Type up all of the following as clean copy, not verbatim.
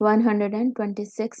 126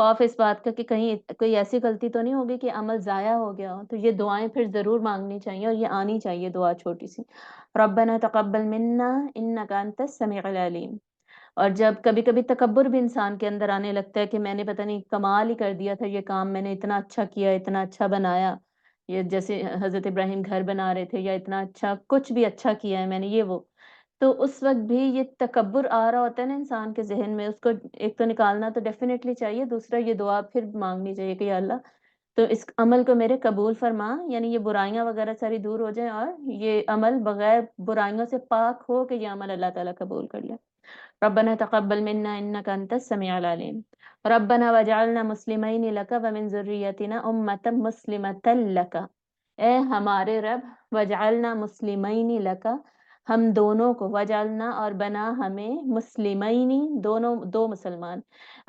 خوف اس بات کا کہ کہیں کوئی ایسی غلطی تو نہیں ہوگی کہ عمل ضائع ہو گیا ہو، تو یہ دعائیں پھر ضرور مانگنی چاہیے اور یہ آنی چاہیے دعا چھوٹی سی، ربنا تقبل منا انک انت السمیع العلیم۔ اور جب کبھی کبھی تکبر بھی انسان کے اندر آنے لگتا ہے کہ میں نے پتہ نہیں کمال ہی کر دیا تھا یہ کام، میں نے اتنا اچھا کیا، اتنا اچھا بنایا، یہ جیسے حضرت ابراہیم گھر بنا رہے تھے، یا اتنا اچھا کچھ بھی اچھا کیا ہے میں نے یہ وہ، تو اس وقت بھی یہ تکبر آ رہا ہوتا ہے نا انسان کے ذہن میں، اس کو ایک تو نکالنا تو ڈیفینیٹلی چاہیے، دوسرا یہ دعا پھر مانگنی چاہیے کہ یا اللہ تو اس عمل کو میرے قبول فرما، یعنی یہ برائیاں وغیرہ ساری دور ہو جائیں اور یہ عمل بغیر برائیوں سے پاک ہو کہ یہ عمل اللہ تعالیٰ قبول کر لے۔ ربنا تقبل منا انك انت السميع العليم ربنا واجعلنا مسلمين لك ومن ذريتنا امة مسلمة لك، اے ہمارے رب، وجعلنا مسلمین لک، ہم دونوں کو، وجعلنا اور بنا ہمیں، مسلمین دونوں دو مسلمان،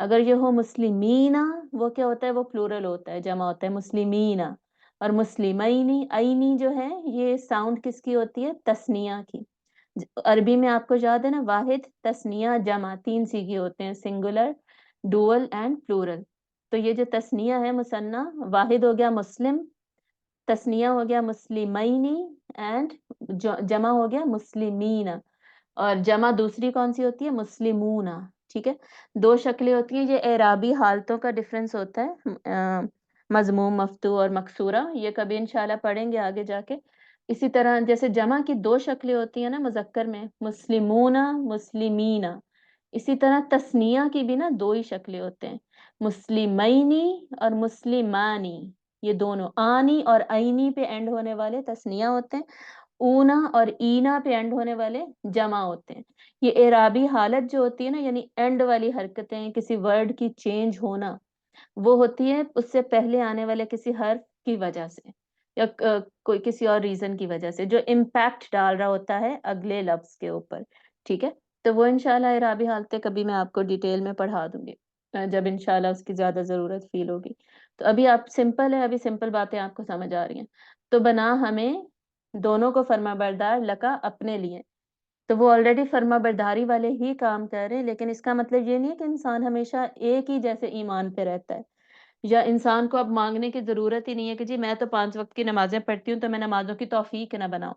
اگر یہ ہو مسلمین وہ کیا ہوتا ہے، وہ پلورل ہوتا ہے، جمع ہوتا ہے مسلمین، اور مسلمین عینی جو ہے یہ ساؤنڈ کس کی ہوتی ہے، تثنیہ کی۔ عربی میں آپ کو یاد ہے نا، واحد تثنیہ جمع تین سیغے ہوتے ہیں، سنگولر ڈوئل اینڈ پلورل، تو یہ جو تثنیہ ہے مثنیٰ، واحد ہو گیا مسلم، تثنیہ ہو گیا مسلمینی، اینڈ جمع ہو گیا مسلمین، اور جمع دوسری کون سی ہوتی ہے، مسلمون۔ ٹھیک ہے، دو شکلیں ہوتی ہیں، یہ اعرابی حالتوں کا ڈفرینس ہوتا ہے، مضموم، مفتوح اور مکسورہ، یہ کبھی انشاءاللہ پڑھیں گے آگے جا کے۔ اسی طرح جیسے جمع کی دو شکلیں ہوتی ہیں نا مذکر میں، مسلمون، مسلمین، اسی طرح تثنیہ کی بھی نا دو ہی شکلیں ہوتے ہیں، مسلمینی اور مسلمانی، یہ دونوں آنی اور عینی پہ اینڈ ہونے والے تثنیہ ہوتے ہیں، اونا اور اینا پہ اینڈ ہونے والے جمع ہوتے ہیں۔ یہ اعرابی حالت جو ہوتی ہے نا، یعنی اینڈ والی حرکتیں، کسی ورڈ کی چینج ہونا، وہ ہوتی ہے اس سے پہلے آنے والے کسی حرف کی وجہ سے، یا کوئی کسی اور ریزن کی وجہ سے جو امپیکٹ ڈال رہا ہوتا ہے اگلے لفظ کے اوپر۔ ٹھیک ہے، تو وہ انشاءاللہ اعرابی حالتیں کبھی میں آپ کو ڈیٹیل میں پڑھا دوں گی جب انشاءاللہ اس کی زیادہ ضرورت فیل ہوگی۔ تو ابھی آپ سمپل ہے، ابھی سمپل باتیں آپ کو سمجھ آ رہی ہیں، تو بنا ہمیں دونوں کو فرما بردار لکا اپنے لیے، تو وہ آلریڈی فرما برداری والے ہی کام کر رہے ہیں، لیکن اس کا مطلب یہ نہیں ہے کہ انسان ہمیشہ ایک ہی جیسے ایمان پہ رہتا ہے، یا انسان کو اب مانگنے کی ضرورت ہی نہیں ہے کہ جی میں تو 5 وقت کی نمازیں پڑھتی ہوں تو میں نمازوں کی توفیق نہ بناؤں۔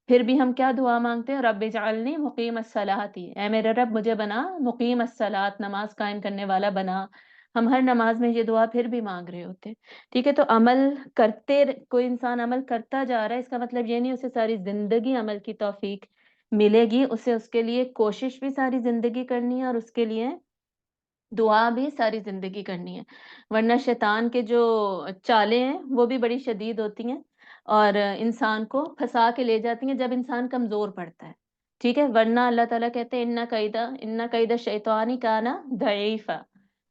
پھر بھی ہم کیا دعا مانگتے ہیں، رب اجعلنی مقیم الصلاۃ، اے میرے رب مجھے بنا مقیم الصلاۃ، نماز قائم کرنے والا بنا۔ ہم ہر نماز میں یہ دعا پھر بھی مانگ رہے ہوتے ہیں۔ ٹھیک ہے، تو عمل کرتے، کوئی انسان عمل کرتا جا رہا ہے، اس کا مطلب یہ نہیں اسے ساری زندگی عمل کی توفیق ملے گی، اسے اس کے لیے کوشش بھی ساری زندگی کرنی ہے اور اس کے لیے دعا بھی ساری زندگی کرنی ہے، ورنہ شیطان کے جو چالیں ہیں وہ بھی بڑی شدید ہوتی ہیں اور انسان کو پھنسا کے لے جاتی ہیں جب انسان کمزور پڑتا ہے۔ ٹھیک ہے، ورنہ اللہ تعالیٰ کہتے ہیں ان قید الشیطان کان ضعیفا،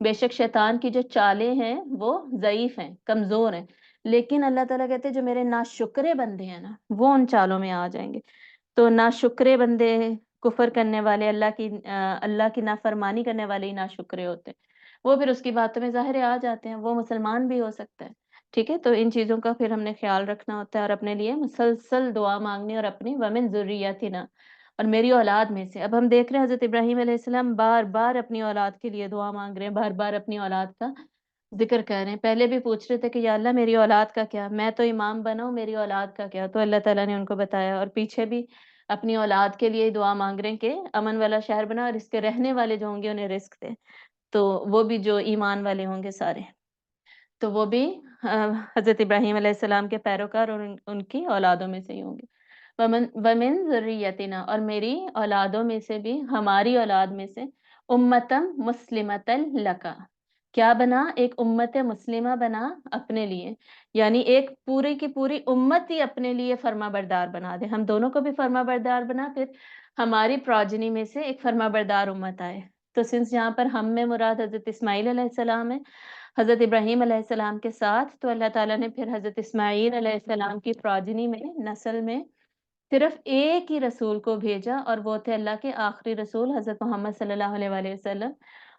بے شک شیطان کی جو چالیں ہیں وہ ضعیف ہیں، کمزور ہیں، لیکن اللہ تعالیٰ کہتے ہیں جو میرے ناشکرے بندے ہیں نا وہ ان چالوں میں آ جائیں گے۔ تو ناشکرے بندے، کفر کرنے والے، اللہ کی نافرمانی کرنے والے ہی ناشکرے ہوتے ہیں، وہ پھر اس کی باتوں میں ظاہر آ جاتے ہیں، وہ مسلمان بھی ہو سکتا ہے۔ ٹھیک ہے، تو ان چیزوں کا پھر ہم نے خیال رکھنا ہوتا ہے اور اپنے لیے مسلسل دعا مانگنی، اور اپنی ومن ذریتنا، اور میری اولاد میں سے۔ اب ہم دیکھ رہے ہیں حضرت ابراہیم علیہ السلام بار بار اپنی اولاد کے لیے دعا مانگ رہے ہیں، بار بار اپنی اولاد کا ذکر کر رہے ہیں۔ پہلے بھی پوچھ رہے تھے کہ یا اللہ میری اولاد کا کیا، میں تو امام بنا ہوں، میری اولاد کا کیا، تو اللہ تعالیٰ نے ان کو بتایا، اور پیچھے بھی اپنی اولاد کے لیے دعا مانگ رہے ہیں کہ امن والا شہر بنا اور اس کے رہنے والے جو ہوں گے انہیں رزق دے، تو وہ بھی جو ایمان والے ہوں گے سارے، تو وہ بھی حضرت ابراہیم علیہ السلام کے پیروکار اور ان کی اولادوں میں سے ہی ہوں گے۔ ومن ذریتنا، اور میری اولادوں میں سے بھی، ہماری اولاد میں سے، امتم مسلمتا لکا، کیا بنا، ایک امت مسلمہ بنا اپنے لیے، یعنی ایک پوری کی پوری امت ہی اپنے لیے فرما بردار بنا دے، ہم دونوں کو بھی فرما بردار بنا، پھر ہماری پروجنی میں سے ایک فرما بردار امت آئے۔ تو سنس یہاں پر ہم میں مراد حضرت اسماعیل علیہ السلام ہے حضرت ابراہیم علیہ السلام کے ساتھ، تو اللہ تعالیٰ نے پھر حضرت اسماعیل علیہ السلام کی پروجنی میں، نسل میں صرف ایک ہی رسول کو بھیجا، اور وہ تھے اللہ کے آخری رسول حضرت محمد صلی اللہ علیہ وآلہ وسلم،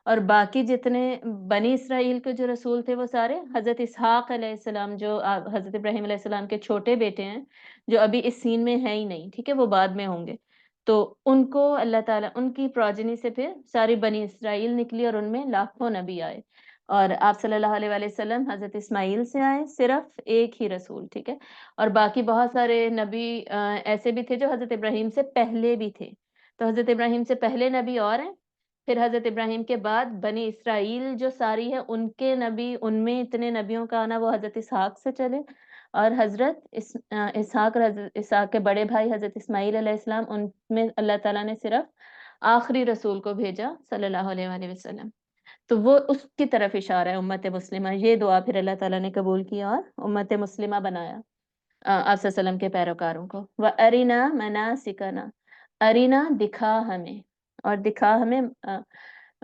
اور باقی جتنے بنی اسرائیل کے جو رسول تھے وہ سارے حضرت اسحاق علیہ السلام، جو حضرت ابراہیم علیہ السلام کے چھوٹے بیٹے ہیں، جو ابھی اس سین میں ہے ہی نہیں، ٹھیک ہے، وہ بعد میں ہوں گے، تو ان کو اللہ تعالیٰ، ان کی پروجنی سے پھر ساری بنی اسرائیل نکلی اور ان میں لاکھوں نبی آئے۔ اور آپ صلی اللہ علیہ وآلہ وسلم حضرت اسماعیل سے آئے، صرف ایک ہی رسول، ٹھیک ہے، اور باقی بہت سارے نبی ایسے بھی تھے جو حضرت ابراہیم سے پہلے بھی تھے، تو حضرت ابراہیم سے پہلے نبی اور ہیں، پھر حضرت ابراہیم کے بعد بنی اسرائیل جو ساری ہے ان کے نبی، ان میں اتنے نبیوں کا آنا وہ حضرت اسحاق سے چلے، اور حضرت اسحاق اور حضرت اسحاق کے بڑے بھائی حضرت اسماعیل علیہ السلام، ان میں اللہ تعالیٰ نے صرف آخری رسول کو بھیجا صلی اللہ علیہ وآلہ وسلم، تو وہ اس کی طرف اشارہ ہے امت مسلمہ، یہ دعا پھر اللہ تعالیٰ نے قبول کی اور امت مسلمہ بنایا آپ صلی اللہ علیہ وسلم کے پیروکاروں کو۔ وَأَرِنَا مَنَاسِكَنَا، ارینا دکھا ہمیں، اور دکھا ہمیں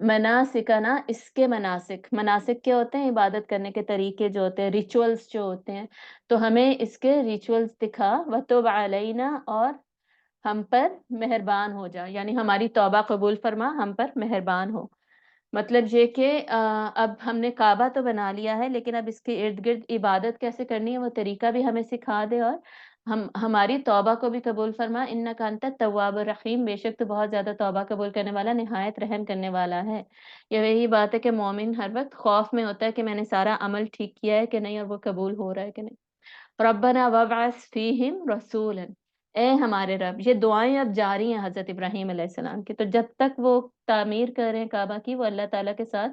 مناسکنا، اس کے مناسک، مناسک کیا ہوتے ہیں؟ عبادت کرنے کے طریقے جو ہوتے ہیں، ریچولز جو ہوتے ہیں، تو ہمیں اس کے ریچولز دکھا، وَتُبْ عَلَيْنَا، اور ہم پر مہربان ہو جا، یعنی ہماری توبہ قبول فرما، ہم پر مہربان ہو۔ مطلب یہ کہ اب ہم نے کعبہ تو بنا لیا ہے، لیکن اب اس کے ارد گرد عبادت کیسے کرنی ہے وہ طریقہ بھی ہمیں سکھا دے، اور ہماری توبہ کو بھی قبول فرما، انک انت التواب الرحیم، بے شک تو بہت زیادہ توبہ قبول کرنے والا، نہایت رحم کرنے والا ہے۔ یہ وہی بات ہے کہ مومن ہر وقت خوف میں ہوتا ہے کہ میں نے سارا عمل ٹھیک کیا ہے کہ نہیں، اور وہ قبول ہو رہا ہے کہ نہیں۔ ربنا وابعث فیہم رسولا، اے ہمارے رب، یہ دعائیں اب جاری ہیں حضرت ابراہیم علیہ السلام کی، تو جب تک وہ تعمیر کر رہے ہیں کعبہ کی، وہ اللہ تعالیٰ کے ساتھ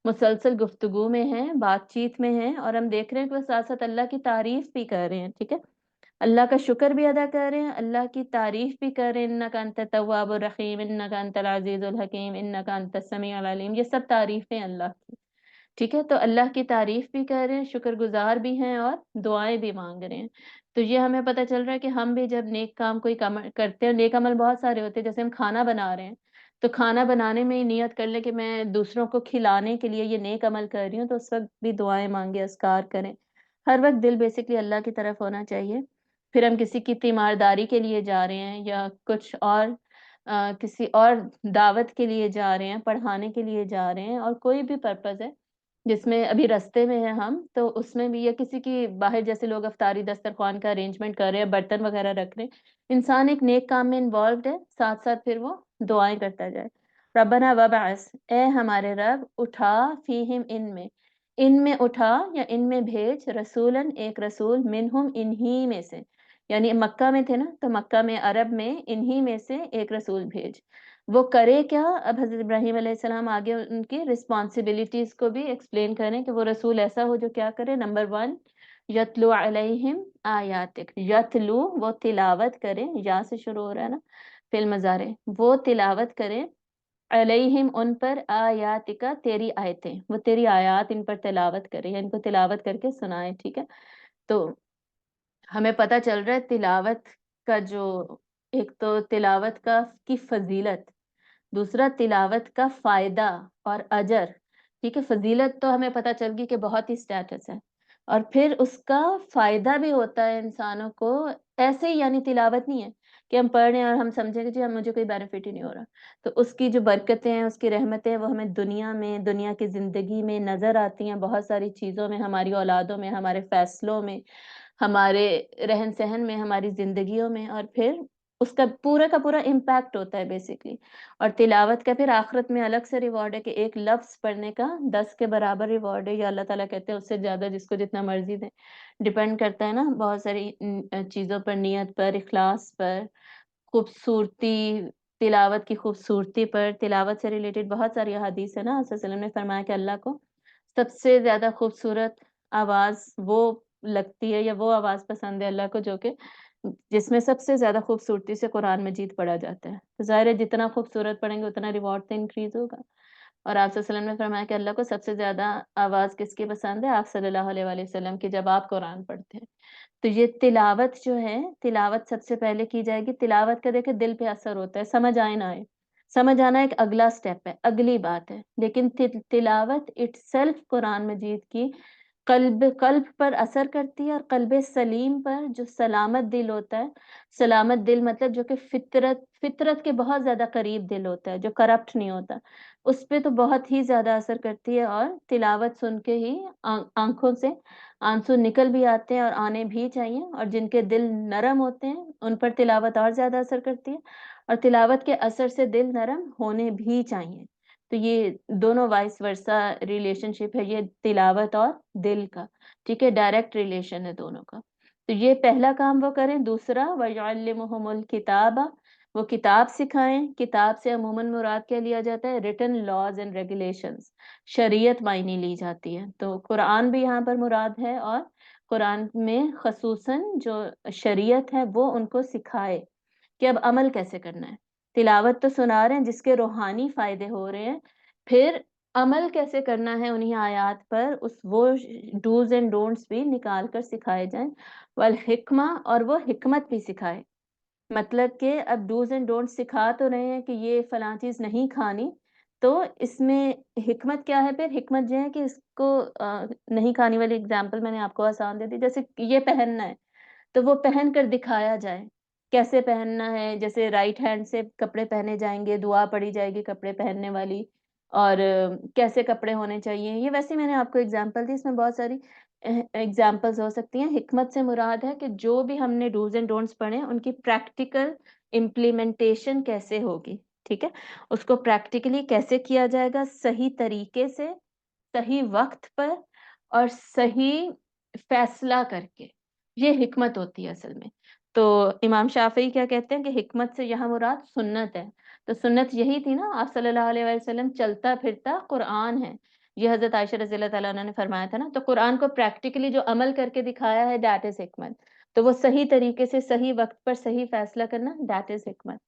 مسلسل گفتگو میں ہیں، بات چیت میں ہیں، اور ہم دیکھ رہے ہیں کہ وہ ساتھ ساتھ اللہ کی تعریف بھی کر رہے ہیں، ٹھیک ہے، اللہ کا شکر بھی ادا کر رہے ہیں، اللہ کی تعریف بھی کر رہے ہیں، انک انت التواب الرحیم، انک انت العزیز الحکیم، انک انت السمیع العلیم، یہ سب تعریفیں اللہ کی، ٹھیک ہے، تو اللہ کی تعریف بھی کر رہے ہیں، شکر گزار بھی ہیں، اور دعائیں بھی مانگ رہے ہیں، تو یہ ہمیں پتہ چل رہا ہے کہ ہم بھی جب نیک کام کوئی کرتے ہیں، نیک عمل بہت سارے ہوتے ہیں، جیسے ہم کھانا بنا رہے ہیں، تو کھانا بنانے میں ہی نیت کر لیں کہ میں دوسروں کو کھلانے کے لیے یہ نیک عمل کر رہی ہوں، تو اس وقت بھی دعائیں مانگے، اذکار کریں، ہر وقت دل بیسکلی اللہ کی طرف ہونا چاہیے۔ پھر ہم کسی کی تیمارداری کے لیے جا رہے ہیں، یا کچھ اور کسی اور دعوت کے لیے جا رہے ہیں، پڑھانے کے لیے جا رہے ہیں، اور کوئی بھی پرپز ہے جس میں ابھی رستے میں ہیں ہم، تو اس میں بھی، یا کسی کی باہر جیسے لوگ افطاری دسترخوان کا ارینجمنٹ کر رہے ہیں، برتن وغیرہ رکھ رہے ہیں، انسان ایک نیک کام میں انوالوڈ ہے، ساتھ ساتھ پھر وہ دعائیں کرتا جائے۔ ربنا وبعث، اے ہمارے رب، اٹھا، فیہم، ان میں اٹھا یا ان میں بھیج، رسولن، ایک رسول، منہم، انہی میں سے، یعنی مکہ میں تھے نا، تو مکہ میں، عرب میں، انہی میں سے ایک رسول بھیج۔ وہ کرے کیا؟ اب حضرت ابراہیم علیہ السلام آگے ان کی رسپانسبلٹیز کو بھی ایکسپلین کریں کہ وہ رسول ایسا ہو جو کیا کرے۔ نمبر 1، یتلو علیہم آیاتک، یتلو، وہ تلاوت کرے، یا سے شروع ہو رہا ہے نا فعل مضارع، وہ تلاوت کرے، علیہم، ان پر، آیاتک، تیری آیتیں، وہ تیری آیات ان پر تلاوت کرے، یا ان کو تلاوت کر کے سنائے، ٹھیک ہے، تو ہمیں پتہ چل رہا ہے تلاوت کا جو، ایک تو تلاوت کی فضیلت، دوسرا تلاوت کا فائدہ اور اجر، ٹھیک ہے، فضیلت تو ہمیں پتہ چل گئی کہ بہت ہی اسٹیٹس ہے، اور پھر اس کا فائدہ بھی ہوتا ہے انسانوں کو، ایسے ہی یعنی تلاوت نہیں ہے کہ ہم پڑھ رہے ہیں اور ہم سمجھیں کہ جی ہم، مجھے کوئی بینیفٹ ہی نہیں ہو رہا، تو اس کی جو برکتیں ہیں، اس کی رحمتیں، وہ ہمیں دنیا میں، دنیا کی زندگی میں نظر آتی ہیں، بہت ساری چیزوں میں، ہماری اولادوں میں، ہمارے فیصلوں میں، ہمارے رہن سہن میں، ہماری زندگیوں میں، اور پھر اس کا پورا امپیکٹ ہوتا ہے بیسکلی۔ اور تلاوت کا پھر آخرت میں الگ سے ریوارڈ ہے کہ ایک لفظ پڑھنے کا 10 کے برابر ریوارڈ ہے، یا اللہ تعالیٰ کہتے ہیں اس سے زیادہ، جس کو جتنا مرضی دیں، ڈیپینڈ کرتا ہے نا بہت ساری چیزوں پر، نیت پر، اخلاص پر، خوبصورتی، تلاوت کی خوبصورتی پر، تلاوت سے ریلیٹڈ بہت ساری احادیث ہے نا، صلی اللہ علیہ وسلم نے فرمایا کہ اللہ کو سب سے زیادہ خوبصورت آواز وہ لگتی ہے، یا وہ آواز پسند ہے اللہ کو جو کہ جس میں سب سے زیادہ خوبصورتی سے قرآن مجید پڑھا جاتا ہے، تو ظاہر ہے جتنا خوبصورت پڑھیں گے اتنا ریوارڈ تو انکریز ہوگا۔ اور آپ صلی اللہ علیہ وسلم نے فرمایا کہ اللہ کو سب سے زیادہ آواز کس کی پسند ہے؟ آپ صلی اللہ علیہ وآلہ وسلم کی، جب آپ قرآن پڑھتے ہیں، تو یہ تلاوت جو ہے، تلاوت سب سے پہلے کی جائے گی، تلاوت کا دیکھیں دل پہ اثر ہوتا ہے، سمجھ آئے نہ آئے، سمجھ آنا ایک اگلا سٹیپ ہے، اگلی بات ہے، لیکن تلاوت اٹ سیلف قرآن مجید کی قلب پر اثر کرتی ہے، اور قلب سلیم پر، جو سلامت دل ہوتا ہے، سلامت دل مطلب جو کہ فطرت کے بہت زیادہ قریب دل ہوتا ہے، جو کرپٹ نہیں ہوتا، اس پہ تو بہت ہی زیادہ اثر کرتی ہے، اور تلاوت سن کے ہی آنکھوں سے آنسو نکل بھی آتے ہیں، اور آنے بھی چاہیے، اور جن کے دل نرم ہوتے ہیں ان پر تلاوت اور زیادہ اثر کرتی ہے، اور تلاوت کے اثر سے دل نرم ہونے بھی چاہیے، تو یہ دونوں وائس ورسا ریلیشن شپ ہے یہ تلاوت اور دل کا، ٹھیک ہے، ڈائریکٹ ریلیشن ہے دونوں کا۔ تو یہ پہلا کام وہ کریں۔ دوسرا وَيُعَلِّمُهُمُ الْكِتَابَ، وہ کتاب سکھائیں۔ کتاب سے عموماً مراد کیا لیا جاتا ہے؟ ریٹن لاز اینڈ ریگولیشنز، شریعت معنی لی جاتی ہے۔ تو قرآن بھی یہاں پر مراد ہے، اور قرآن میں خصوصاً جو شریعت ہے وہ ان کو سکھائے کہ اب عمل کیسے کرنا ہے۔ تلاوت تو سنا رہے ہیں جس کے روحانی فائدے ہو رہے ہیں، پھر عمل کیسے کرنا ہے انہی آیات پر، وہ ڈوز اینڈ ڈونٹس بھی نکال کر سکھائے جائیں۔ والحکمہ، اور وہ حکمت بھی سکھائے۔ مطلب کہ اب ڈوز اینڈ ڈونٹس سکھا تو رہے ہیں کہ یہ فلاں چیز نہیں کھانی، تو اس میں حکمت کیا ہے؟ پھر حکمت یہ ہے کہ اس کو نہیں کھانی والی اگزامپل میں نے آپ کو آسان دے دی، جیسے یہ پہننا ہے تو وہ پہن کر دکھایا جائے کیسے پہننا ہے، جیسے رائٹ ہینڈ سے کپڑے پہنے جائیں گے، دعا پڑھی جائے گی کپڑے پہننے والی، اور کیسے کپڑے ہونے چاہیے، یہ ویسے میں نے آپ کو اگزامپل دی، اس میں بہت ساری اگزامپلز ہو سکتی ہیں۔ حکمت سے مراد ہے کہ جو بھی ہم نے ڈوز اینڈ ڈونٹس پڑھے ان کی پریکٹیکل امپلیمنٹیشن کیسے ہوگی، ٹھیک ہے، اس کو پریکٹیکلی کیسے کیا جائے گا، صحیح طریقے سے، صحیح وقت پر، اور صحیح فیصلہ کر کے، یہ حکمت ہوتی ہے اصل میں۔ تو امام شافعی کیا کہتے ہیں کہ حکمت سے یہاں مراد سنت ہے۔ تو سنت یہی تھی نا، آپ صلی اللہ علیہ وسلم چلتا پھرتا قرآن ہے، یہ حضرت عائشہ رضی اللہ تعالیٰ عنہ نے فرمایا تھا نا، تو قرآن کو پریکٹیکلی جو عمل کر کے دکھایا ہے دیٹ از حکمت۔ تو وہ صحیح طریقے سے صحیح وقت پر صحیح فیصلہ کرنا، دیٹ از حکمت۔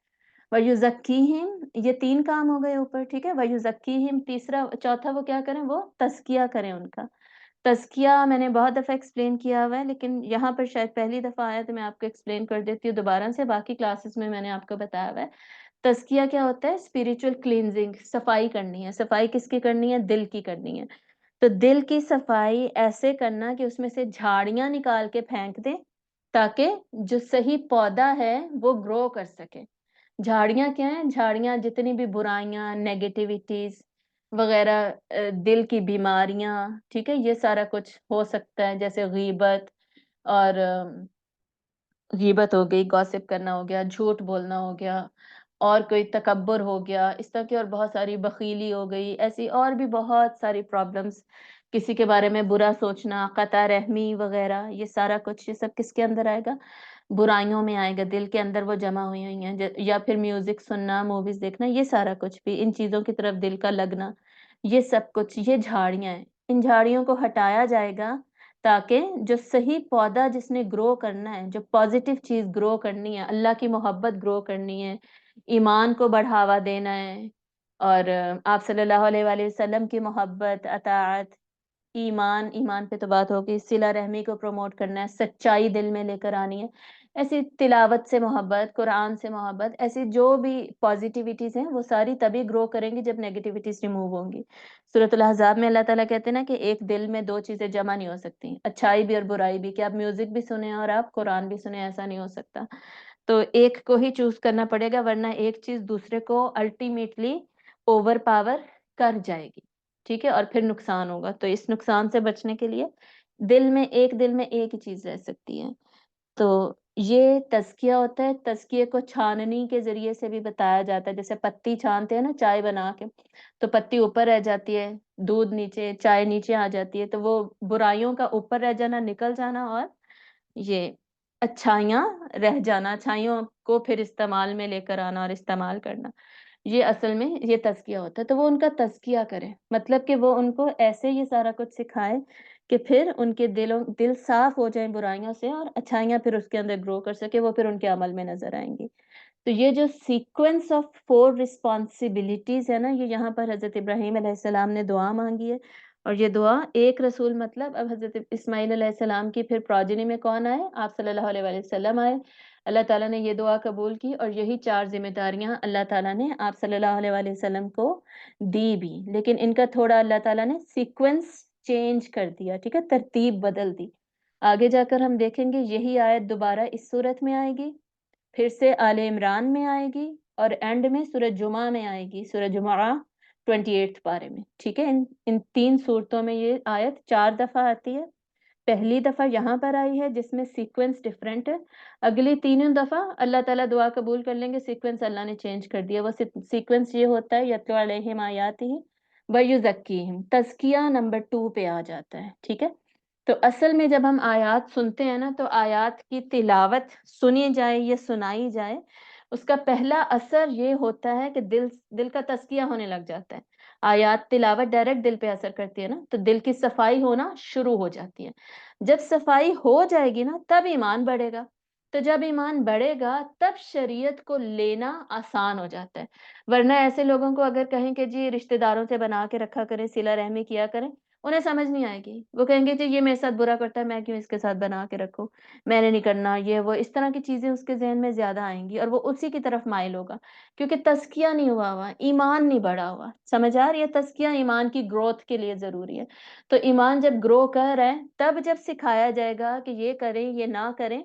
وَيُزَكِّيهِمْ، یہ 3 کام ہو گئے اوپر، ٹھیک ہے۔ وَيُزَكِّيهِمْ، تیسرا چوتھا وہ کیا کریں؟ وہ تزکیہ کریں ان کا۔ تزکیہ میں نے بہت دفعہ ایکسپلین کیا ہوا ہے، لیکن یہاں پر شاید پہلی دفعہ آیا تو میں آپ کو ایکسپلین کر دیتی ہوں دوبارہ سے، باقی کلاسز میں نے آپ کو بتایا ہوا ہے۔ تزکیہ کیا ہوتا ہے؟ اسپریچول کلینزنگ، صفائی کرنی ہے۔ صفائی کس کی کرنی ہے؟ دل کی کرنی ہے۔ تو دل کی صفائی ایسے کرنا کہ اس میں سے جھاڑیاں نکال کے پھینک دیں، تاکہ جو صحیح پودا ہے وہ گرو کر سکے۔ جھاڑیاں کیا ہیں؟ جھاڑیاں جتنی بھی برائیاں، نیگیٹیوٹیز وغیرہ، دل کی بیماریاں، ٹھیک ہے، یہ سارا کچھ ہو سکتا ہے، جیسے غیبت، اور غیبت ہو گئی، گوسپ کرنا ہو گیا، جھوٹ بولنا ہو گیا، اور کوئی تکبر ہو گیا، اس طرح کی اور بہت ساری، بخیلی ہو گئی، ایسی اور بھی بہت ساری پرابلمس، کسی کے بارے میں برا سوچنا، قطع رحمی وغیرہ، یہ سارا کچھ، یہ سب کس کے اندر آئے گا؟ برائیوں میں آئے گا، دل کے اندر وہ جمع ہوئی ہوئی ہیں، یا پھر میوزک سننا، موویز دیکھنا، یہ سارا کچھ بھی، ان چیزوں کی طرف دل کا لگنا، یہ سب کچھ، یہ جھاڑیاں ہیں۔ ان جھاڑیوں کو ہٹایا جائے گا تاکہ جو صحیح پودا جس نے گرو کرنا ہے، جو پازیٹیو چیز گرو کرنی ہے، اللہ کی محبت گرو کرنی ہے، ایمان کو بڑھاوا دینا ہے، اور آپ صلی اللہ علیہ وآلہ وسلم کی محبت، اطاعت، ایمان پہ تو بات ہوگی، صلہ رحمی کو پروموٹ کرنا ہے، سچائی دل میں لے کر آنی ہے، ایسی تلاوت سے محبت، قرآن سے محبت، ایسی جو بھی پازیٹیوٹیز ہیں وہ ساری تبھی گرو کریں گی جب نیگیٹیوٹیز ریموو ہوں گی۔ سورۃ الاحزاب میں اللہ تعالیٰ کہتے ہیں نا کہ ایک دل میں 2 چیزیں جمع نہیں ہو سکتی، اچھائی بھی اور برائی بھی، کہ آپ میوزک بھی سنیں اور آپ قرآن بھی سنیں، ایسا نہیں ہو سکتا۔ تو ایک کو ہی چوز کرنا پڑے گا، ورنہ ایک چیز دوسرے کو الٹیمیٹلی اوور پاور کر جائے گی، ٹھیک ہے، اور پھر نقصان ہوگا۔ تو اس نقصان سے بچنے کے لیے دل میں ایک ہی چیز رہ سکتی ہے۔ تو یہ تزکیہ ہوتا ہے۔ تزکیے کو چھاننی کے ذریعے سے بھی بتایا جاتا ہے، جیسے پتی چھانتے ہیں نا چائے بنا کے، تو پتی اوپر رہ جاتی ہے، دودھ نیچے، چائے نیچے آ جاتی ہے، تو وہ برائیوں کا اوپر رہ جانا، نکل جانا، اور یہ اچھائیاں رہ جانا، اچھائیوں کو پھر استعمال میں لے کر آنا اور استعمال کرنا، یہ اصل میں یہ تزکیہ ہوتا ہے۔ تو وہ ان کا تزکیہ کرے، مطلب کہ وہ ان کو ایسے یہ سارا کچھ سکھائے کہ پھر ان کے دل صاف ہو جائیں برائیوں سے، اور اچھائیاں پھر اس کے اندر گرو کر سکے، وہ پھر ان کے عمل میں نظر آئیں گی۔ تو یہ جو سیکوینس آف 4 رسپانسبلٹیز ہے نا، یہ یہاں پر حضرت ابراہیم علیہ السلام نے دعا مانگی ہے، اور یہ دعا ایک رسول، مطلب اب حضرت اسماعیل علیہ السلام کی پھر پروجنی میں کون آئے؟ آپ صلی اللہ علیہ وآلہ وسلم آئے، اللہ تعالیٰ نے یہ دعا قبول کی، اور یہی 4 ذمہ داریاں اللہ تعالیٰ نے آپ صلی اللہ علیہ وآلہ وسلم کو دی بھی، لیکن ان کا تھوڑا اللہ تعالیٰ نے سیکوینس چینج کر دیا، ٹھیک ہے، ترتیب بدل دی۔ آگے جا کر ہم دیکھیں گے یہی آیت دوبارہ اس صورت میں آئے گی، پھر سے آل عمران میں آئے گی، اور اینڈ میں سورہ جمعہ میں آئے گی، سورہ جمعہ 28 پارے میں، ٹھیک ہے۔ ان 3 صورتوں میں یہ آیت 4 دفعہ آتی ہے۔ پہلی دفعہ یہاں پر آئی ہے جس میں سیکوینس ڈفرینٹ ہے، اگلی تینوں دفعہ اللہ تعالیٰ دعا قبول کر لیں گے، سیکوینس اللہ نے چینج کر دیا، وہ سیکوینس یہ ہوتا ہے یتلو علیہم آیاتہ ویزکیہم، تزکیہ نمبر 2 پہ آ جاتا ہے، ٹھیک ہے؟ تو اصل میں جب ہم آیات سنتے ہیں نا تو آیات کی تلاوت سنی جائے یا سنائی جائے، اس کا پہلا اثر یہ ہوتا ہے کہ دل کا تزکیہ ہونے لگ جاتا ہے۔ آیات تلاوت ڈائریکٹ دل پہ اثر کرتی ہے نا، تو دل کی صفائی ہونا شروع ہو جاتی ہے۔ جب صفائی ہو جائے گی نا تب ایمان بڑھے گا، تو جب ایمان بڑھے گا تب شریعت کو لینا آسان ہو جاتا ہے۔ ورنہ ایسے لوگوں کو اگر کہیں کہ جی رشتہ داروں سے بنا کے رکھا کریں، صلہ رحمی کیا کریں، انہیں سمجھ نہیں آئے گی، وہ کہیں گے جی یہ میرے ساتھ برا کرتا ہے، میں کیوں اس کے ساتھ بنا کے رکھوں، میں نے نہیں کرنا، یہ وہ اس طرح کی چیزیں اس کے ذہن میں زیادہ آئیں گی اور وہ اسی کی طرف مائل ہوگا، کیونکہ تزکیہ نہیں ہوا ایمان نہیں بڑھا ہوا۔ سمجھ آ رہی ہے؟ تزکیہ ایمان کی گروتھ کے لیے ضروری ہے۔ تو ایمان جب گرو کر رہا ہے تب جب سکھایا جائے گا کہ یہ کریں یہ نہ کریں،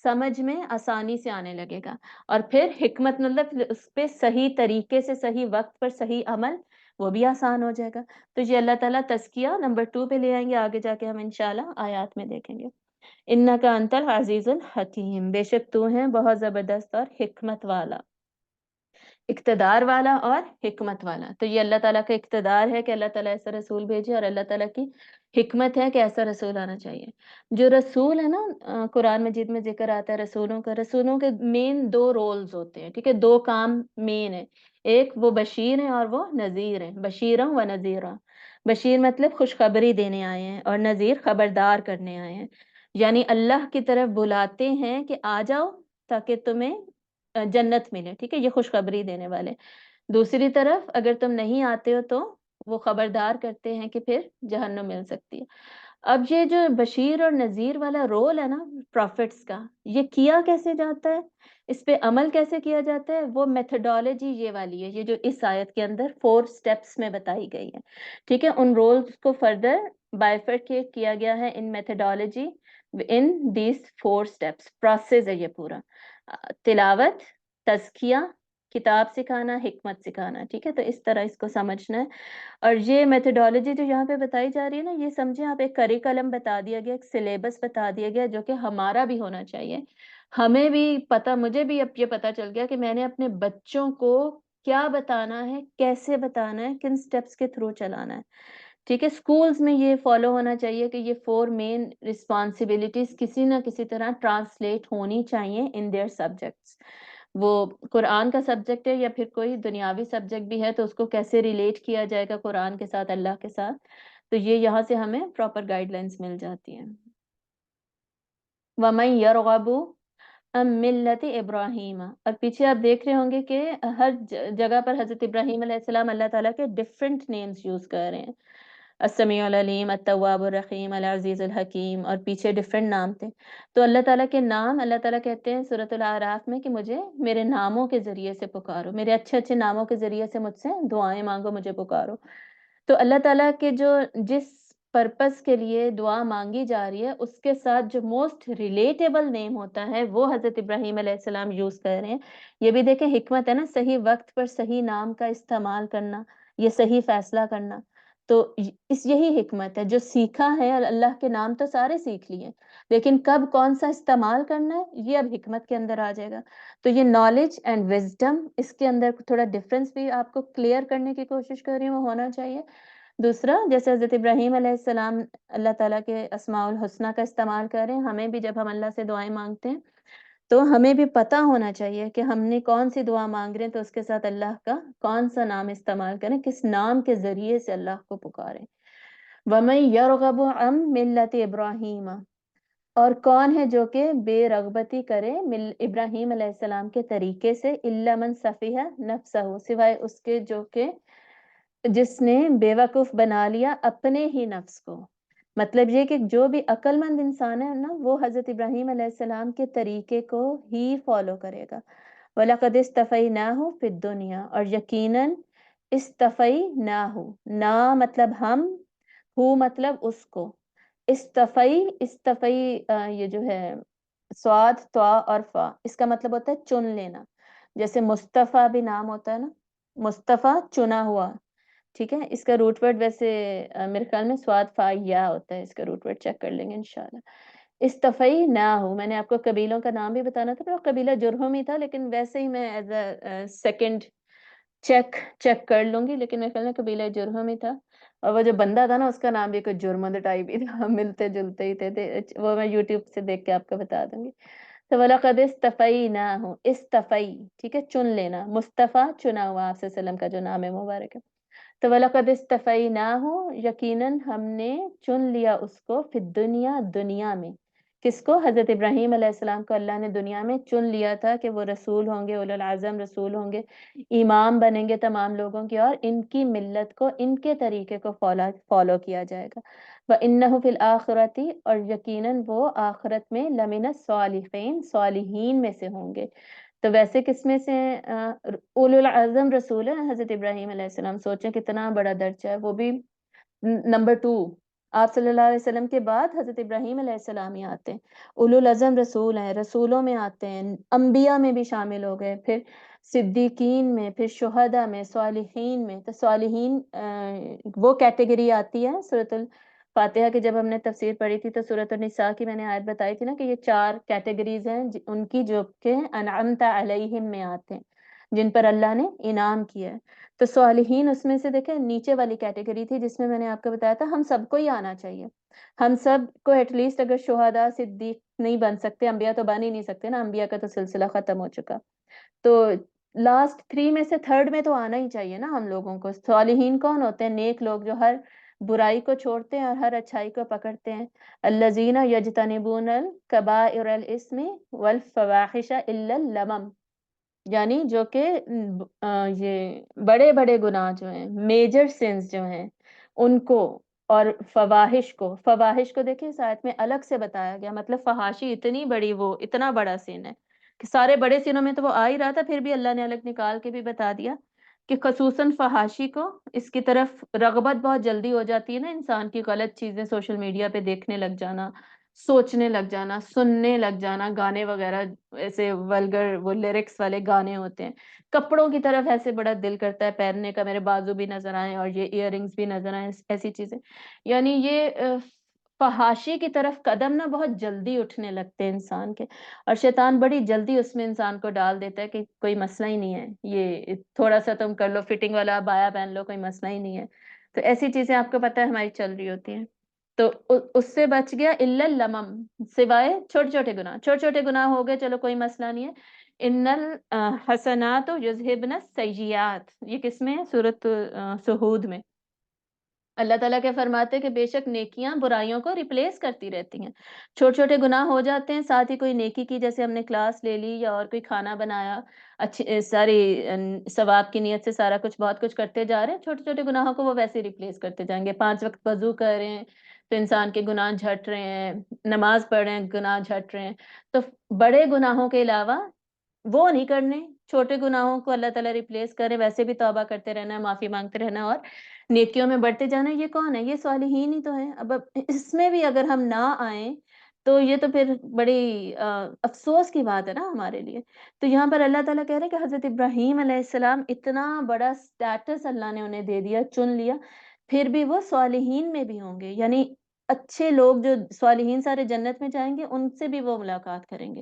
سمجھ میں آسانی سے آنے لگے گا، اور پھر حکمت مطلب اس پہ صحیح طریقے سے صحیح وقت پر صحیح عمل، وہ بھی آسان ہو جائے گا۔ تو یہ اللہ تعالیٰ تزکیہ نمبر 2 پہ لے آئیں گے، آگے جا کے ہم انشاءاللہ آیات میں دیکھیں گے۔ انک انت العزیز الحکیم، بے شک تو ہے بہت زبردست اور حکمت والا، اقتدار والا اور حکمت والا۔ تو یہ اللہ تعالیٰ کا اقتدار ہے کہ اللہ تعالیٰ ایسا رسول بھیجے، اور اللہ تعالیٰ کی حکمت ہے کہ ایسا رسول آنا چاہیے۔ جو رسول ہے نا، قرآن مجید میں ذکر آتا ہے رسولوں کا، رسولوں کے مین 2 رولز ہوتے ہیں، ٹھیک ہے؟ 2 کام مین ہے، ایک وہ بشیر ہیں اور وہ نذیر ہیں، بشیرا و نذیرا۔ بشیر مطلب خوشخبری دینے آئے ہیں، اور نذیر خبردار کرنے آئے ہیں، یعنی اللہ کی طرف بلاتے ہیں کہ آ جاؤ تاکہ تمہیں جنت ملے، ٹھیک ہے؟ یہ خوشخبری دینے والے۔ دوسری طرف اگر تم نہیں آتے ہو تو وہ خبردار کرتے ہیں کہ پھر جہنم مل سکتی ہے۔ اب یہ جو بشیر اور نذیر والا رول ہے نا پروفٹس کا، یہ کیا کیسے جاتا ہے، اس پہ عمل کیسے کیا جاتا ہے، وہ میتھڈالوجی یہ والی ہے، یہ جو اس آیت کے اندر 4 سٹیپس میں بتائی گئی ہے، ٹھیک ہے؟ ان رولز کو فردر بائیفرکیٹ کیا گیا ہے in methodology, in these 4 steps, process ہے یہ پورا، تلاوت، تزکیہ، کتاب سکھانا، حکمت سکھانا، ٹھیک ہے؟ تو اس طرح اس کو سمجھنا ہے۔ اور یہ میتھڈالوجی جو یہاں پہ بتائی جا رہی ہے نا، یہ سمجھیں آپ ایک کریکلم بتا دیا گیا، ایک سلیبس بتا دیا گیا جو کہ ہمارا بھی ہونا چاہیے، ہمیں بھی پتہ، مجھے بھی اب یہ پتہ چل گیا کہ میں نے اپنے بچوں کو کیا بتانا ہے، کیسے بتانا ہے، کن سٹیپس کے تھرو چلانا ہے، ٹھیک ہے؟ سکولز میں یہ فالو ہونا چاہیے کہ یہ 4 مین رسپانسبلٹیز کسی نہ کسی طرح ٹرانسلیٹ ہونی چاہیے ان دیئر سبجیکٹس۔ وہ قرآن کا سبجیکٹ ہے یا پھر کوئی دنیاوی سبجیکٹ بھی ہے تو اس کو کیسے ریلیٹ کیا جائے گا قرآن کے ساتھ، اللہ کے ساتھ، تو یہ یہاں سے ہمیں پراپر گائیڈ لائنس مل جاتی ہیں۔ وَمَن يَرْغَبُ عن ملت ابراہیم، اور پیچھے آپ دیکھ رہے ہوں گے کہ ہر جگہ پر حضرت ابراہیم علیہ السلام اللہ تعالیٰ کے ڈفرینٹ نیمز یوز کر رہے ہیں، السمیع العلیم، التواب الرحیم، العزیز الحکیم، اور پیچھے ڈفرینٹ نام تھے۔ تو اللہ تعالیٰ کے نام، اللہ تعالیٰ کہتے ہیں سورۃ الاعراف میں کہ مجھے میرے ناموں کے ذریعے سے پکارو، میرے اچھے اچھے ناموں کے ذریعے سے مجھ سے دعائیں مانگو، مجھے پکارو۔ تو اللہ تعالیٰ کے جو جس پرپس کے لیے دعا مانگی جا رہی ہے اس کے ساتھ جو موسٹ ریلیٹیبل نیم ہوتا ہے وہ حضرت ابراہیم علیہ السلام یوز کر رہے ہیں۔ یہ بھی دیکھیں حکمت ہے نا، صحیح وقت پر صحیح نام کا استعمال کرنا، یہ صحیح فیصلہ کرنا، تو یہی حکمت ہے۔ جو سیکھا ہے اللہ کے نام تو سارے سیکھ لیے، لیکن کب کون سا استعمال کرنا ہے یہ اب حکمت کے اندر آ جائے گا۔ تو یہ نالج اینڈ وزڈم، اس کے اندر تھوڑا ڈفرینس بھی آپ کو کلیئر کرنے کی کوشش کر رہی ہوں، وہ ہونا چاہیے۔ دوسرا، جیسے حضرت ابراہیم علیہ السلام اللہ تعالیٰ کے اسماء الحسنہ کا استعمال کر رہے ہیں، ہمیں بھی جب ہم اللہ سے دعائیں مانگتے ہیں تو ہمیں بھی پتہ ہونا چاہیے کہ ہم نے کون سی دعا مانگ رہے ہیں تو اس کے ساتھ اللہ کا کون سا نام استعمال کریں، کس نام کے ذریعے سے اللہ کو پکاریں۔ وَمَن يَرْغَبُ عَن مِلَّةِ إِبْرَاهِيمَ، اور کون ہے جو کہ بے رغبتی کرے ابراہیم علیہ السلام کے طریقے سے، إِلَّا مَن سَفِهَ نَفْسَهُ، سوائے اس کے جو کہ جس نے بے وقوف بنا لیا اپنے ہی نفس کو۔ مطلب یہ کہ جو بھی عقل مند انسان ہے نا وہ حضرت ابراہیم علیہ السلام کے طریقے کو ہی فالو کرے گا۔ وَلَقَدِ اسْتَفَيْنَاهُ فِي الدُّنْيَا، اور یقیناً اسْتَفَيْنَاهُ، نا مطلب ہم، ہو مطلب اس کو، استفئی یہ جو ہے سواد طا اور فا، اس کا مطلب ہوتا ہے چن لینا، جیسے مصطفیٰ بھی نام ہوتا ہے نا، مصطفیٰ چنا ہوا، ٹھیک ہے، اس کا روٹ ورڈ ویسے میرے خیال میں سواد فا یا ہوتا ہے، اس کا روٹ ورڈ چیک کر لیں گے انشاءاللہ۔ استفئی نہ ہو، میں نے آپ کو قبیلوں کا نام بھی بتانا تھا، تو قبیلہ جرہم ہی تھا، لیکن ویسے ہی میں ایز اے سیکنڈ چیک کر لوں گی، لیکن میرے خیال میں قبیلہ جرہم ہی تھا، اور وہ جو بندہ تھا نا اس کا نام بھی کچھ جرمند ٹائپ ہی تھا، ملتے جلتے ہی تھے، وہ میں یوٹیوب سے دیکھ کے آپ کو بتا دوں گی۔ تو وَلَقَدْ اسْتَفَيْنَاهُ، استفئی، ٹھیک ہے، چن لینا، مصطفیٰ چنا ہوا، آپ صلی اللہ علیہ وسلم کا جو نام ہے مبارک ہے۔ تو وَلَقَدْ اسْتَفَيْنَاهُ، یقیناً ہم نے چن لیا اس کو، فی الدنیا، دنیا میں، کس کو؟ حضرت ابراہیم علیہ السلام کو اللہ نے دنیا میں چن لیا تھا کہ وہ رسول ہوں گے، اولو العزم رسول ہوں گے، امام بنیں گے تمام لوگوں کی، اور ان کی ملت کو، ان کے طریقے کو فالو کیا جائے گا۔ وَإِنَّهُ فِي الْآخِرَةِ، اور یقیناً وہ آخرت میں، لَمِنَ الصَّالِحِينَ، صالحین میں سے ہوں گے۔ تو ویسے کس میں سے اولو العزم رسول ہیں حضرت ابراہیم علیہ السلام، سوچیں کتنا بڑا درجہ ہے، وہ بھی نمبر 2، آپ صلی اللہ علیہ وسلم کے بعد حضرت ابراہیم علیہ السلام ہی آتے ہیں، اولو العزم رسول ہیں، رسولوں میں آتے ہیں، انبیاء میں بھی شامل ہو گئے، پھر صدیقین میں، پھر شہداء میں، صالحین میں۔ تو صالحین وہ کیٹیگری آتی ہے سورۃ الفاتحہ کی، جب ہم نے تفسیر پڑھی تھی تو سورۃ النساء کی میں نے آیت بتائی تھی نا کہ یہ 4 کیٹیگریز ہیں ان کی، جو کہ انعمت علیہم میں آتے ہیں، جن پر اللہ نے انعام کیا ہے۔ تو صالحین اس میں سے دیکھیں نیچے والی کیٹیگری تھی، جس میں میں نے آپ کو بتایا تھا ہم سب کو ہی آنا چاہیے، ہم سب کو ایٹ لیسٹ، اگر شہداء صدیق نہیں بن سکتے، انبیاء تو بن ہی نہیں سکتے نا، انبیاء کا تو سلسلہ ختم ہو چکا، تو لاسٹ 3 میں سے 3rd میں تو آنا ہی چاہیے نا ہم لوگوں کو۔ صالحین کون ہوتے ہیں؟ نیک لوگ جو ہر برائی کو چھوڑتے ہیں اور ہر اچھائی کو پکڑتے ہیں۔ الذین یجتنبون الکبائر الاثم والفواحش الا اللمم، یعنی جو کہ یہ بڑے بڑے گناہ جو ہیں، میجر سنز جو ہیں ان کو، اور فواحش کو دیکھیں اس آیت میں الگ سے بتایا گیا، مطلب فحاشی اتنی بڑی، وہ اتنا بڑا سن ہے کہ سارے بڑے سنوں میں تو وہ آ ہی رہا تھا، پھر بھی اللہ نے الگ نکال کے بھی بتا دیا کہ خصوصاً فحاشی کو، اس کی طرف رغبت بہت جلدی ہو جاتی ہے نا انسان کی، غلط چیزیں سوشل میڈیا پہ دیکھنے لگ جانا، سوچنے لگ جانا، سننے لگ جانا، گانے وغیرہ ایسے ولگر وہ لیرکس والے گانے ہوتے ہیں، کپڑوں کی طرف ایسے بڑا دل کرتا ہے پہننے کا، میرے بازو بھی نظر آئیں اور یہ ایئر رنگس بھی نظر آئیں، ایسی چیزیں، یعنی یہ فحاشی کی طرف قدم نہ بہت جلدی اٹھنے لگتے ہیں انسان کے، اور شیطان بڑی جلدی اس میں انسان کو ڈال دیتا ہے کہ کوئی مسئلہ ہی نہیں ہے، یہ تھوڑا سا تم کر لو، فٹنگ والا بایا پہن لو، کوئی مسئلہ ہی نہیں ہے، تو ایسی چیزیں آپ کو پتہ ہے ہماری چل رہی ہوتی ہیں۔ تو اس سے بچ گیا الا اللمم، سوائے چھوٹے چھوٹے گناہ، چھوٹے چھوٹے گناہ ہو گئے چلو کوئی مسئلہ نہیں ہے۔ ان الحسنات یذہبن السیئات، یہ کس میں ہے؟ سورۃ صہود میں اللہ تعالیٰ کے فرماتے ہیں کہ بے شک نیکیاں برائیوں کو ریپلیس کرتی رہتی ہیں، چھوٹے چھوٹے گناہ ہو جاتے ہیں، ساتھ ہی کوئی نیکی کی، جیسے ہم نے کلاس لے لی یا اور کوئی کھانا بنایا، اچھی ساری ثواب کی نیت سے سارا کچھ بہت کچھ کرتے جا رہے ہیں، چھوٹے چھوٹے گناہوں کو وہ ویسے ریپلیس کرتے جائیں گے، 5 وقت وضو کر رہے ہیں تو انسان کے گناہ جھٹ رہے ہیں، نماز پڑھ رہے ہیں گناہ جھٹ رہے ہیں، تو بڑے گناہوں کے علاوہ وہ نہیں کرنے، چھوٹے گناہوں کو اللہ تعالیٰ ریپلیس کرے، ویسے بھی توبہ کرتے رہنا ہے، معافی مانگتے رہنا ہے اور نیکیوں میں بڑھتے جانا ہے۔ یہ کون ہے؟ یہ صالحین ہی تو ہیں۔ اب اس میں بھی اگر ہم نہ آئیں تو یہ تو پھر بڑی افسوس کی بات ہے نا ہمارے لیے۔ تو یہاں پر اللہ تعالیٰ کہہ رہے ہیں کہ حضرت ابراہیم علیہ السلام اتنا بڑا سٹیٹس اللہ نے انہیں دے دیا، چن لیا، پھر بھی وہ صالحین میں بھی ہوں گے، یعنی اچھے لوگ جو صالحین سارے جنت میں جائیں گے ان سے بھی وہ ملاقات کریں گے،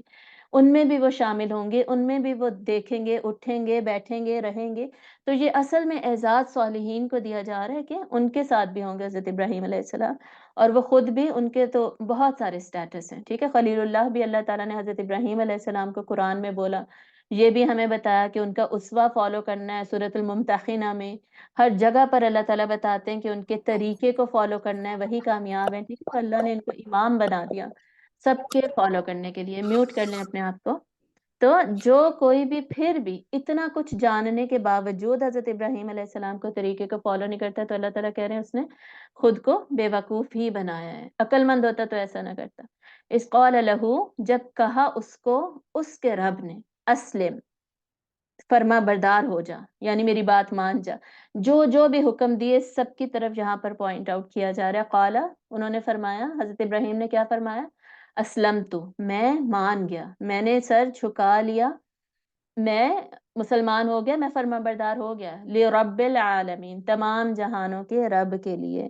ان میں بھی وہ شامل ہوں گے، ان میں بھی وہ دیکھیں گے، اٹھیں گے، بیٹھیں گے، رہیں گے۔ تو یہ اصل میں اعزاز صالحین کو دیا جا رہا ہے کہ ان کے ساتھ بھی ہوں گے حضرت ابراہیم علیہ السلام، اور وہ خود بھی، ان کے تو بہت سارے سٹیٹس ہیں، ٹھیک ہے، خلیل اللہ بھی اللہ تعالیٰ نے حضرت ابراہیم علیہ السلام کو قرآن میں بولا، یہ بھی ہمیں بتایا کہ ان کا اسوہ فالو کرنا ہے، سورۃ الممتحنہ میں ہر جگہ پر اللہ تعالیٰ بتاتے ہیں کہ ان کے طریقے کو فالو کرنا ہے، وہی کامیاب ہے، ٹھیک ہے، تو اللہ نے ان کو امام بنا دیا سب کے فالو کرنے کے لیے۔ میوٹ کر لیں اپنے آپ کو۔ تو جو کوئی بھی پھر بھی اتنا کچھ جاننے کے باوجود حضرت ابراہیم علیہ السلام کو طریقے کو فالو نہیں کرتا، تو اللہ تعالیٰ کہہ رہے ہیں اس نے خود کو بے وقوف ہی بنایا ہے، عقل مند ہوتا تو ایسا نہ کرتا۔ اس قال لہو، جب کہا اس کو اس کے رب نے، اسلم، فرما بردار ہو جا، یعنی میری بات مان جا، جو جو بھی حکم دیے سب کی طرف یہاں پر پوائنٹ آؤٹ کیا جا رہا ہے۔ قالا، انہوں نے فرمایا، حضرت ابراہیم نے کیا فرمایا؟ اسلم تو، میں مان گیا، میں نے سر جھکا لیا، میں مسلمان ہو گیا، میں فرما بردار ہو گیا، لِرَبِّ العالمین، تمام جہانوں کے رب کے لیے۔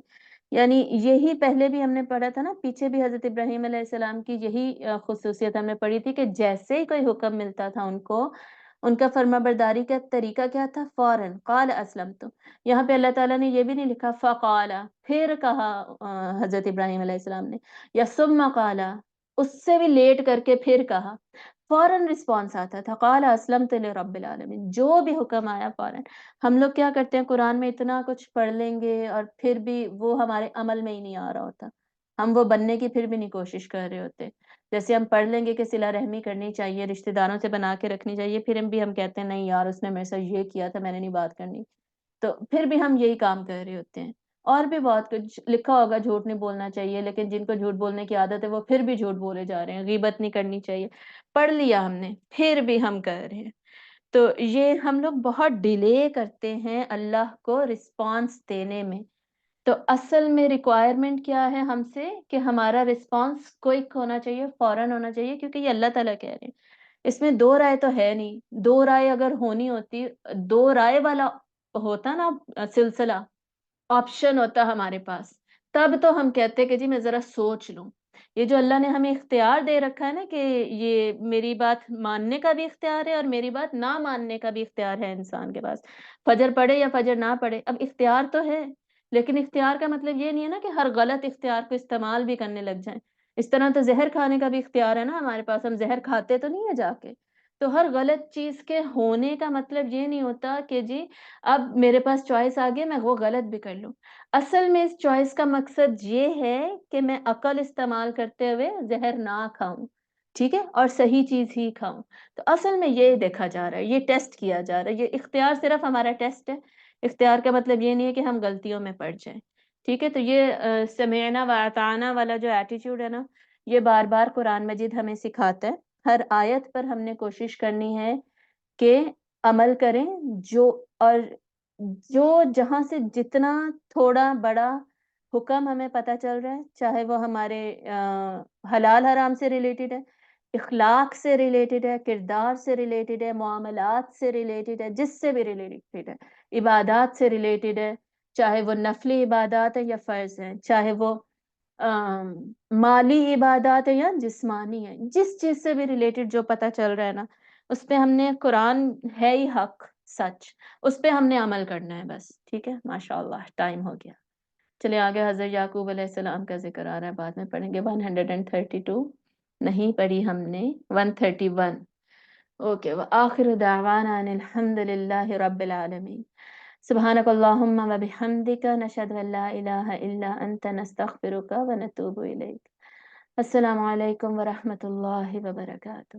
یعنی یہی پہلے بھی ہم نے پڑھا تھا نا، پیچھے بھی حضرت ابراہیم علیہ السلام کی یہی خصوصیت ہم نے پڑھی تھی کہ جیسے ہی کوئی حکم ملتا تھا ان کو، ان کا فرما برداری کا طریقہ کیا تھا؟ فوراً قال اسلمت۔ یہاں پہ اللہ تعالیٰ نے یہ بھی نہیں لکھا فقال، پھر کہا حضرت ابراہیم علیہ السلام نے، یا ثم قال، اس سے بھی لیٹ کر کے پھر کہا، فوراً رسپانس آتا تھا، قال اسلمت لرب العالمین، جو بھی حکم آیا فوراً۔ ہم لوگ کیا کرتے ہیں، قرآن میں اتنا کچھ پڑھ لیں گے اور پھر بھی وہ ہمارے عمل میں ہی نہیں آ رہا ہوتا، ہم وہ بننے کی پھر بھی نہیں کوشش کر رہے ہوتے۔ جیسے ہم پڑھ لیں گے کہ صلہ رحمی کرنی چاہیے، رشتہ داروں سے بنا کے رکھنی چاہیے، پھر ہم کہتے ہیں نہیں یار اس نے میرے ساتھ یہ کیا تھا، میں نے نہیں بات کرنی، تو پھر بھی ہم یہی کام کر رہے ہوتے ہیں۔ اور بھی بہت کچھ لکھا ہوگا، جھوٹ نہیں بولنا چاہیے، لیکن جن کو جھوٹ بولنے کی عادت ہے وہ پھر بھی جھوٹ بولے جا رہے ہیں، غیبت نہیں کرنی چاہیے، پڑھ لیا ہم نے پھر بھی ہم کر رہے ہیں۔ تو یہ ہم لوگ بہت ڈیلے کرتے ہیں اللہ کو رسپانس دینے میں۔ تو اصل میں ریکوائرمنٹ کیا ہے ہم سے کہ ہمارا رسپانس کوئک ہونا چاہیے، فوراً ہونا چاہیے، کیونکہ یہ اللہ تعالیٰ کہہ رہے ہیں۔ اس میں دو رائے تو ہے نہیں، دو رائے اگر ہونی ہوتی، دو رائے والا ہوتا نا سلسلہ، آپشن ہوتا ہمارے پاس، تب تو ہم کہتے کہ جی میں ذرا سوچ لوں۔ یہ جو اللہ نے ہمیں اختیار دے رکھا ہے نا کہ یہ میری بات ماننے کا بھی اختیار ہے اور میری بات نہ ماننے کا بھی اختیار ہے انسان کے پاس، فجر پڑھے یا فجر نہ پڑھے، اب اختیار تو ہے، لیکن اختیار کا مطلب یہ نہیں ہے نا کہ ہر غلط اختیار کو استعمال بھی کرنے لگ جائیں۔ اس طرح تو زہر کھانے کا بھی اختیار ہے نا ہمارے پاس، ہم زہر کھاتے تو نہیں ہے جا کے۔ تو ہر غلط چیز کے ہونے کا مطلب یہ نہیں ہوتا کہ جی اب میرے پاس چوائس آ گئی میں وہ غلط بھی کر لوں۔ اصل میں اس چوائس کا مقصد یہ ہے کہ میں عقل استعمال کرتے ہوئے زہر نہ کھاؤں، ٹھیک ہے، اور صحیح چیز ہی کھاؤں۔ تو اصل میں یہ دیکھا جا رہا ہے، یہ ٹیسٹ کیا جا رہا ہے، یہ اختیار صرف ہمارا ٹیسٹ ہے۔ اختیار کا مطلب یہ نہیں ہے کہ ہم غلطیوں میں پڑ جائیں، ٹھیک ہے۔ تو یہ سمعنا واطعنا والا جو ایٹیچیوڈ ہے نا، یہ بار بار قرآن مجید ہمیں سکھاتا ہے۔ ہر آیت پر ہم نے کوشش کرنی ہے کہ عمل کریں، جو اور جو جہاں سے جتنا تھوڑا بڑا حکم ہمیں پتہ چل رہا ہے، چاہے وہ ہمارے حلال حرام سے ریلیٹڈ ہے، اخلاق سے ریلیٹڈ ہے، کردار سے ریلیٹڈ ہے، معاملات سے ریلیٹڈ ہے، جس سے بھی ریلیٹڈ ہے، عبادات سے ریلیٹڈ ہے، چاہے وہ نفلی عبادات ہیں یا فرض ہیں، چاہے وہ مالی عبادات ہیں یا جسمانی ہیں، جس چیز سے بھی ریلیٹڈ جو پتہ چل رہا ہے نا، اس پہ ہم نے، قرآن ہے ہی حق سچ، اس پہ ہم نے عمل کرنا ہے بس، ٹھیک ہے۔ ماشاءاللہ ٹائم ہو گیا، چلے آگے حضرت یعقوب علیہ السلام کا ذکر آ رہا ہے، بعد میں پڑھیں گے۔ 132 نہیں پڑھی ہم نے، 131۔ اوکے، وآخر دعوانا ان الحمد للہ رب العالمین، سبحانک اللہم وبحمدک، نشہد ان لا الہ الا انت، نستغفرک ونتوب الیک۔ السلام علیکم ورحمۃ اللہ وبرکاتہ۔